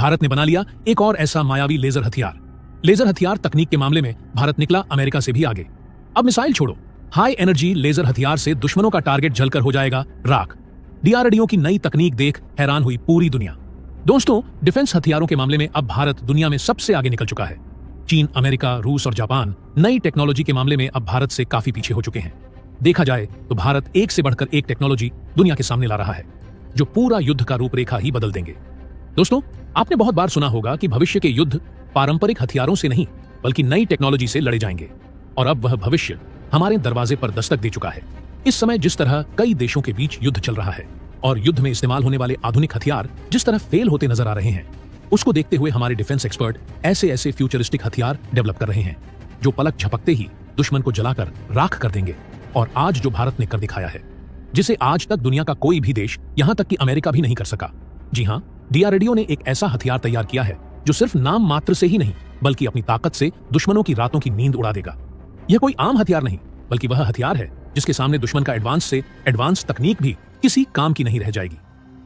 भारत ने बना लिया एक और ऐसा मायावी लेजर हथियार। लेजर हथियार तकनीक के मामले में भारत निकला अमेरिका से भी आगे। अब मिसाइल छोड़ो, हाई एनर्जी लेजर हथियार से दुश्मनों का टारगेट जलकर हो जाएगा राख। डीआरडीओ की नई तकनीक देख हैरान हुई पूरी दुनिया। दोस्तों, डिफेंस हथियारों के मामले में अब भारत दुनिया में सबसे आगे निकल चुका है। चीन, अमेरिका, रूस और जापान नई टेक्नोलॉजी के मामले में अब भारत से काफी पीछे हो चुके हैं। देखा जाए तो भारत एक से बढ़कर एक टेक्नोलॉजी दुनिया के सामने ला रहा है, जो पूरा युद्ध का रूपरेखा ही बदल देंगे। दोस्तों, आपने बहुत बार सुना होगा कि भविष्य के युद्ध पारंपरिक हथियारों से नहीं बल्कि नई टेक्नोलॉजी से लड़े जाएंगे, और अब वह भविष्य हमारे दरवाजे पर दस्तक दे चुका है। इस समय जिस तरह कई देशों के बीच युद्ध चल रहा है और युद्ध में इस्तेमाल होने वाले आधुनिक हथियार जिस तरह फेल होते नजर आ रहे हैं, उसको देखते हुए हमारे डिफेंस एक्सपर्ट ऐसे ऐसे फ्यूचरिस्टिक हथियार डेवलप कर रहे हैं जो पलक झपकते ही दुश्मन को जलाकर राख कर देंगे। और आज जो भारत ने कर दिखाया है, जिसे आज तक दुनिया का कोई भी देश, यहां तक कि अमेरिका भी नहीं कर सका। जी हां, डीआरडीओ ने एक ऐसा हथियार तैयार किया है जो सिर्फ नाम मात्र से ही नहीं बल्कि अपनी ताकत से दुश्मनों की रातों की नींद उड़ा देगा। यह कोई आम हथियार नहीं बल्कि वह हथियार है जिसके सामने दुश्मन का एडवांस से एडवांस तकनीक भी किसी काम की नहीं रह जाएगी।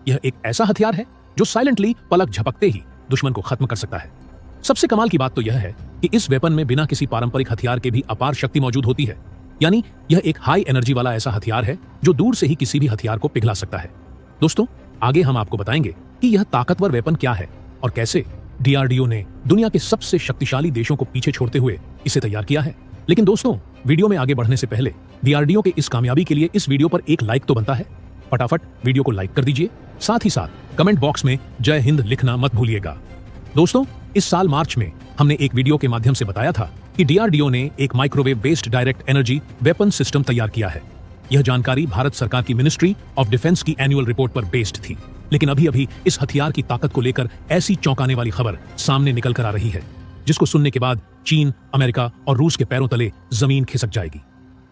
यह एक ऐसा हथियार है जो साइलेंटली पलक झपकते ही दुश्मन को खत्म कर सकता है। सबसे कमाल की बात तो यह है कि इस वेपन में बिना किसी पारंपरिक हथियार के भी अपार शक्ति मौजूद होती है। यानी यह एक हाई एनर्जी वाला ऐसा हथियार है जो दूर से ही किसी भी हथियार को पिघला सकता है। दोस्तों, आगे हम आपको बताएंगे कि यह ताकतवर वेपन क्या है और कैसे डीआरडीओ ने दुनिया के सबसे शक्तिशाली देशों को पीछे छोड़ते हुए इसे तैयार किया है। लेकिन दोस्तों, वीडियो में आगे बढ़ने से पहले डीआरडीओ के इस कामयाबी के लिए इस वीडियो पर एक लाइक तो बनता है। फटाफट वीडियो को लाइक कर दीजिए, साथ ही साथ कमेंट बॉक्स में जय हिंद लिखना मत भूलिएगा। दोस्तों, इस साल मार्च में हमने एक वीडियो के माध्यम से बताया था कि डीआरडीओ ने एक microwave based direct energy weapon system तैयार किया है। यह जानकारी भारत सरकार की मिनिस्ट्री ऑफ डिफेंस की एनुअल रिपोर्ट पर बेस्ड थी। लेकिन अभी अभी इस हथियार की ताकत को लेकर ऐसी चौंकाने वाली खबर सामने निकल कर आ रही है जिसको सुनने के बाद चीन, अमेरिका और रूस के पैरों तले जमीन खिसक जाएगी।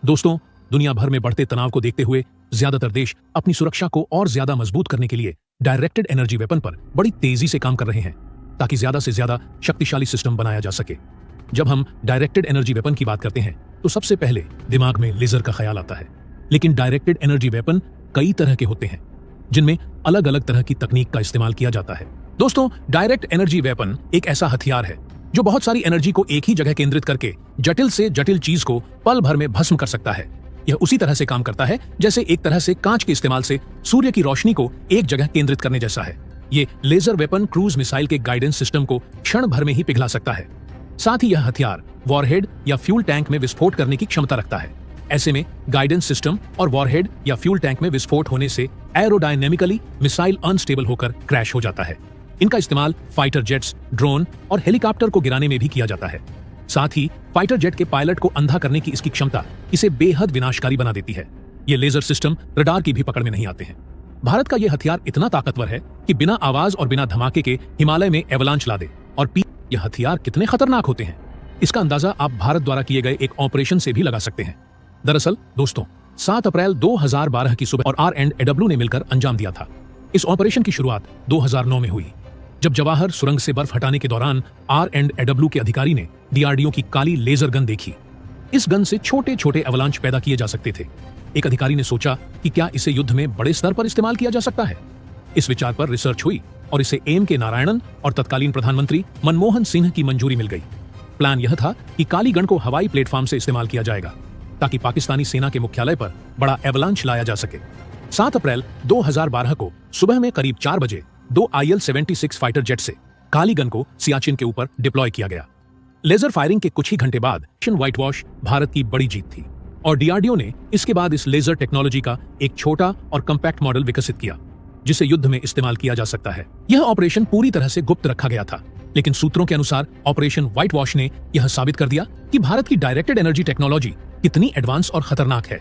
दोस्तों, दुनिया भर में बढ़ते तनाव को देखते हुए ज्यादातर देश अपनी सुरक्षा को और ज्यादा मजबूत करने के लिए डायरेक्टेड एनर्जी वेपन पर बड़ी तेजी से काम कर रहे हैं ताकि ज्यादा से ज्यादा शक्तिशाली सिस्टम बनाया जा सके। जब हम डायरेक्टेड एनर्जी वेपन की बात करते हैं तो सबसे पहले दिमाग में लेजर का ख्याल आता है। लेकिन डायरेक्टेड एनर्जी वेपन कई तरह के होते हैं जिनमें अलग अलग तरह की तकनीक का इस्तेमाल किया जाता है। दोस्तों, डायरेक्ट एनर्जी वेपन एक ऐसा हथियार है जो बहुत सारी एनर्जी को एक ही जगह केंद्रित करके जटिल से जटिल चीज को पल भर में भस्म कर सकता है। यह उसी तरह से काम करता है जैसे एक तरह से कांच के इस्तेमाल से सूर्य की रोशनी को एक जगह केंद्रित करने जैसा है। ये लेजर वेपन क्रूज मिसाइल के गाइडेंस सिस्टम को क्षण भर में ही पिघला सकता है। साथ ही यह हथियार वॉरहेड या फ्यूल टैंक में विस्फोट करने की क्षमता रखता है। ऐसे में गाइडेंस सिस्टम और वॉरहेड या फ्यूल टैंक में विस्फोट होने से एरोडायनेमिकली मिसाइल अनस्टेबल होकर क्रैश हो जाता है। इनका इस्तेमाल फाइटर जेट्स, ड्रोन और हेलीकॉप्टर को गिराने में भी किया जाता है। साथ ही फाइटर जेट के पायलट को अंधा करने की इसकी क्षमता इसे बेहद विनाशकारी बना देती है। ये लेजर सिस्टम रडार की भी पकड़ में नहीं आते हैं। भारत का यह हथियार इतना ताकतवर है कि बिना आवाज और बिना धमाके के हिमालय में एवलांच ला दे। और यह हथियार कितने खतरनाक होते हैं, इसका अंदाजा आप भारत द्वारा किए गए एक ऑपरेशन से भी लगा सकते हैं। दरअसल दोस्तों, 7 अप्रैल 2012 की सुबह और R&AW ने मिलकर अंजाम दिया था। इस ऑपरेशन की शुरुआत 2009 में हुई जब जवाहर सुरंग से बर्फ हटाने के दौरान R&AW के अधिकारी ने डीआरडीओ की काली लेजर गन देखी। इस गन से छोटे छोटे अवलांच पैदा किए जा सकते थे। एक अधिकारी ने सोचा कि क्या इसे युद्ध में बड़े स्तर पर इस्तेमाल किया जा सकता है। इस विचार पर रिसर्च हुई और इसे M.K. नारायणन और तत्कालीन प्रधानमंत्री मनमोहन सिंह की मंजूरी मिल गई। प्लान यह था कि काली गन को हवाई प्लेटफॉर्म से इस्तेमाल किया जाएगा ताकि पाकिस्तानी सेना के मुख्यालय पर बड़ा एवलांच लाया जा सके। 7 अप्रैल 2012 को सुबह में करीब 4 बजे 2 IL-76 फाइटर जेट से काली गन को सियाचिन के ऊपर डिप्लॉय किया गया। लेजर फायरिंग के कुछ ही घंटे बाद मिशन व्हाइट वॉश भारत की बड़ी जीत थी और डीआरडीओ ने इसके बाद इस लेजर टेक्नोलॉजी का एक छोटा और कम्पैक्ट मॉडल विकसित किया जिसे युद्ध में इस्तेमाल किया जा सकता है। यह ऑपरेशन पूरी तरह से गुप्त रखा गया था, लेकिन सूत्रों के अनुसार ऑपरेशन व्हाइट वॉश ने यह साबित कर दिया कि भारत की डायरेक्टेड एनर्जी टेक्नोलॉजी कितनी एडवांस और खतरनाक है।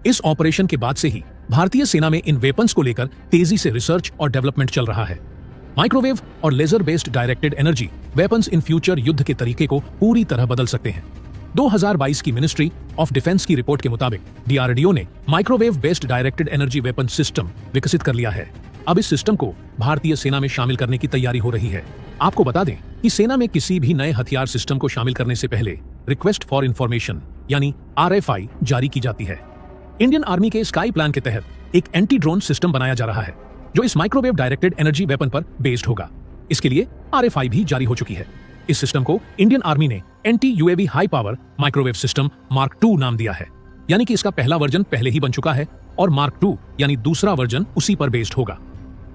इस ऑपरेशन के बाद से ही भारतीय सेना में इन वेपन्स को लेकर तेजी से रिसर्च और डेवलपमेंट चल रहा है। माइक्रोवेव और laser based directed energy weapons in future युद्ध के तरीके को पूरी तरह बदल सकते हैं। 2022 की मिनिस्ट्री ऑफ डिफेंस की रिपोर्ट के मुताबिक डीआरडीओ ने microwave based directed energy weapon system विकसित कर लिया है। अब इस सिस्टम को भारतीय सेना में शामिल करने की तैयारी हो रही है। आपको बता दें कि सेना में किसी भी नए हथियार सिस्टम को शामिल करने से पहले रिक्वेस्ट फॉर इंफॉर्मेशन यानी RFI जारी की जाती है। इंडियन आर्मी के स्काई प्लान के तहत एक एंटी ड्रोन सिस्टम बनाया जा रहा है जो इस माइक्रोवेव डायरेक्टेड एनर्जी वेपन पर बेस्ड होगा। इसके लिए RFI भी जारी हो चुकी है। इस सिस्टम को इंडियन आर्मी ने anti UAV high power microwave system mark 2 नाम दिया है, यानी कि इसका पहला वर्जन पहले ही बन चुका है और मार्क 2 यानी दूसरा वर्जन उसी पर बेस्ड होगा।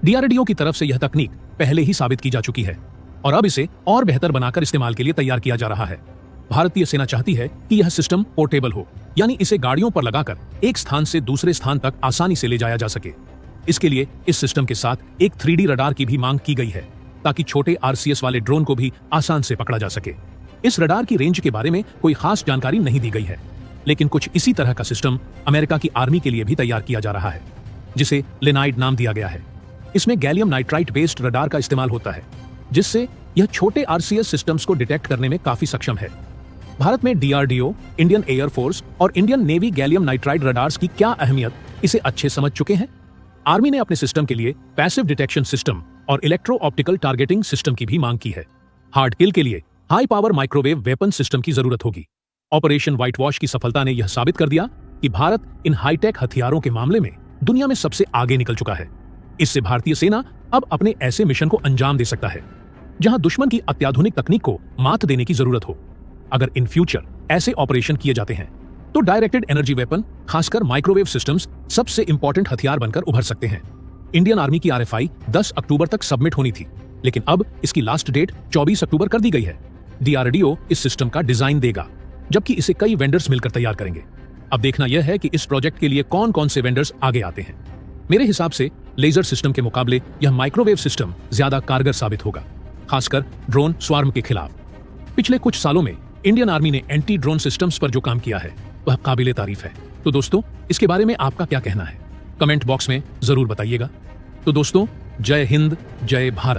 DRDO की तरफ से यह तकनीक पहले ही साबित की जा चुकी है और अब इसे और बेहतर बनाकर इस्तेमाल के लिए तैयार किया जा रहा है। भारतीय सेना चाहती है कि यह सिस्टम पोर्टेबल हो, यानी इसे गाड़ियों पर लगाकर एक स्थान से दूसरे स्थान तक आसानी से ले जाया जा सके। इसके लिए इस सिस्टम के साथ एक 3D रडार की भी मांग की गई है, ताकि छोटे RCS वाले ड्रोन को भी आसान से पकड़ा जा सके। इस रडार की रेंज के बारे में कोई खास जानकारी नहीं दी गई है, लेकिन कुछ इसी तरह का सिस्टम अमेरिका की आर्मी के लिए भी तैयार किया जा रहा है, जिसे लेनाइड नाम दिया गया है। इसमें गैलियम नाइट्राइट बेस्ड रडार का इस्तेमाल होता है, जिससे यह छोटे RCS सिस्टम्स को डिटेक्ट करने में काफी सक्षम है। भारत में DRDO, इंडियन एयरफोर्स और Indian navy gallium nitride radars की क्या अहमियत इसे अच्छे समझ चुके हैं। आर्मी ने अपने सिस्टम के लिए पैसिव डिटेक्शन सिस्टम और इलेक्ट्रो ऑप्टिकल टारगेटिंग सिस्टम की भी मांग की है। हार्ड किल के लिए high power microwave weapon system की जरूरत होगी। ऑपरेशन व्हाइट वॉश की सफलता ने यह साबित कर दिया कि भारत इन हाईटेक हथियारों के मामले में दुनिया में सबसे आगे निकल चुका है। इससे भारतीय सेना अब अपने ऐसे मिशन को अंजाम दे सकता है जहां दुश्मन की अत्याधुनिक तकनीक को मात देने की जरूरत हो। अगर इन फ्यूचर ऐसे ऑपरेशन किए जाते हैं तो डायरेक्टेड एनर्जी वेपन, खासकर माइक्रोवेव सिस्टम्स, सबसे इंपॉर्टेंट हथियार बनकर उभर सकते हैं। इंडियन आर्मी की RFI 10 अक्टूबर तक सबमिट होनी थी, लेकिन अब इसकी लास्ट डेट 24 अक्टूबर कर दी गई है। DRDO इस सिस्टम का डिजाइन देगा, जबकि इसे कई वेंडर्स मिलकर तैयार करेंगे। अब देखना यह है कि इस प्रोजेक्ट के लिए कौन कौन से वेंडर्स आगे आते हैं। मेरे हिसाब से लेजर सिस्टम के मुकाबले यह माइक्रोवेव सिस्टम ज्यादा कारगर साबित होगा, खासकर ड्रोन स्वार्म के खिलाफ। पिछले कुछ सालों में इंडियन आर्मी ने एंटी ड्रोन सिस्टम्स पर जो काम किया है वह काबिले तारीफ है। तो दोस्तों, इसके बारे में आपका क्या कहना है? कमेंट बॉक्स में जरूर बताइएगा। तो दोस्तों, जय हिंद, जय भारत।